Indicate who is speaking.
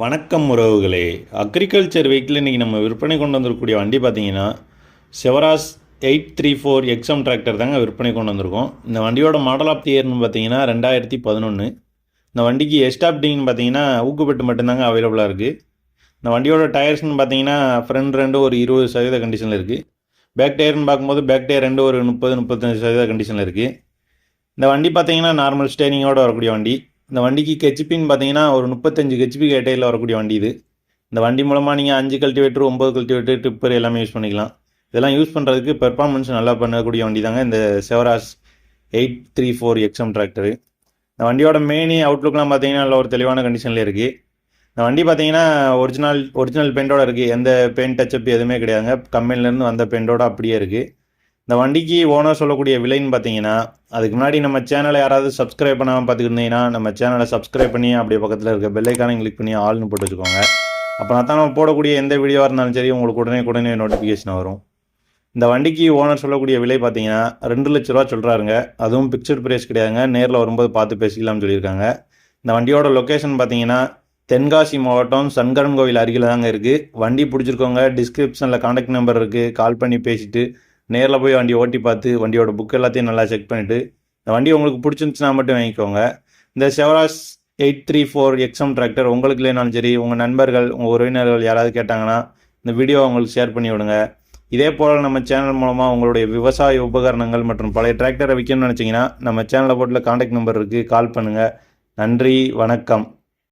Speaker 1: வணக்கம் உறவுகளே. Agriculture vehicle இன்றைக்கி நம்ம விற்பனை கொண்டு வந்திருக்கக்கூடிய வண்டி பார்த்தீங்கன்னா செவராஸ் 834 எக்ஸம் டிராக்டர் தாங்க விற்பனை கொண்டு வந்திருக்கோம். இந்த வண்டியோட மாடல் ஆஃப் தி இயர்னு பார்த்தீங்கன்னா 2011. இந்த வண்டிக்கு எஸ்டாப்டிங்னு பார்த்தீங்கன்னா ஊக்குப்பட்டு மட்டும்தாங்க அவைலபிளாக இருக்குது. இந்த வண்டியோட டயர்ஸ்னு பார்த்தீங்கன்னா ஃப்ரண்ட் ரெண்டு ஒரு 20% கண்டிஷனில் இருக்குது. பேக் டயர்னு பார்க்கும்போது பேக் டயர் ரெண்டு ஒரு 30-35% கண்டிஷனில் இருக்குது. இந்த வண்டி பார்த்தீங்கன்னா நார்மல் ஸ்டேரிங்கோடு வரக்கூடிய வண்டி. இந்த வண்டிக்கு ஹெச்பின்னு பார்த்தீங்கன்னா ஒரு 35 ஹெச்பி கேட்டையில் வரக்கூடிய வண்டி இது. இந்த வண்டி மூலமாக நீங்கள் 5 கல்டிவேட்டர் 9 கல்டிவேட்டர் டிப்பர் எல்லாமே யூஸ் பண்ணிக்கலாம். இதெல்லாம் யூஸ் பண்ணுறதுக்கு பெர்ஃபார்மன்ஸ் நல்லா பண்ணக்கூடிய வண்டி தாங்க இந்த செவராஸ் 834 எக்ஸம் டிராக்டரு. இந்த வண்டியோட மெயினி அவுட்லுக்லாம் பார்த்தீங்கன்னா நல்ல ஒரு தெளிவான கண்டிஷனில் இருக்குது. இந்த வண்டி பார்த்தீங்கன்னா ஒரிஜினல் பெயிண்டோடு இருக்குது. எந்த பெயிண்ட் டச்சப் எதுவுமே கிடையாதுங்க. கம்பெனிலேருந்து வந்த பெயிண்டோடு அப்படியே இருக்குது. இந்த வண்டிக்கு ஓனர் சொல்லக்கூடிய விலைன்னு பார்த்தீங்கன்னா, அதுக்கு முன்னாடி நம்ம சேனலை யாராவது சப்ஸ்கிரைப் பண்ணாமல் பார்த்துக்கிட்டிங்கன்னா நம்ம சேனலை சப்ஸ்கிரைப் பண்ணி அப்படியே பக்கத்தில் இருக்க பெல்லைக்கான கிளிக் பண்ணி ஆல்னு போட்டு வச்சுக்கோங்க. அப்போ தான் நம்ம போடக்கூடிய எந்த வீடியோவாக இருந்தாலும் சரி உங்களுக்கு உடனே நோட்டிஃபிகேஷன் வரும். இந்த வண்டிக்கு ஓனர் சொல்லக்கூடிய விலை பார்த்தீங்கன்னா 2 லட்ச ரூபா சொல்கிறாருங்க. அதுவும் பிக்சட் ப்ரைஸ் கிடையாதுங்க. நேரில் வரும்போது பார்த்து பேசிக்கலாம்னு சொல்லியிருக்காங்க. இந்த வண்டியோட லொக்கேஷன் பார்த்தீங்கன்னா தென்காசி மாவட்டம் சங்கரன் கோவில் அருகில் தாங்க இருக்குது. வண்டி பிடிச்சிருக்கோங்க. டிஸ்கிரிப்ஷனில் கான்டாக்ட் நம்பர் இருக்குது. கால் பண்ணி பேசிவிட்டு நேரில் போய் வண்டியை ஓட்டி பார்த்து வண்டியோட புக் எல்லாத்தையும் நல்லா செக் பண்ணிவிட்டு இந்த வண்டி உங்களுக்கு பிடிச்சிருந்துச்சுன்னா மட்டும் வாங்கிக்கோங்க. இந்த செவராஸ் 834 எக்ஸம் டிராக்டர் உங்களுக்கு இல்லைனாலும் சரி, உங்கள் நண்பர்கள் உங்கள் உறவினர்கள் யாராவது கேட்டாங்கன்னா இந்த வீடியோ அவங்களுக்கு ஷேர் பண்ணி விடுங்க. இதே போல் நம்ம சேனல் மூலமாக உங்களுடைய விவசாய உபகரணங்கள் மற்றும் பழைய டிராக்டரை விற்கணும்னு நினச்சிங்கன்னா நம்ம சேனலை போட்டில் கான்டாக்ட் நம்பர் இருக்குது. கால் பண்ணுங்கள். நன்றி, வணக்கம்.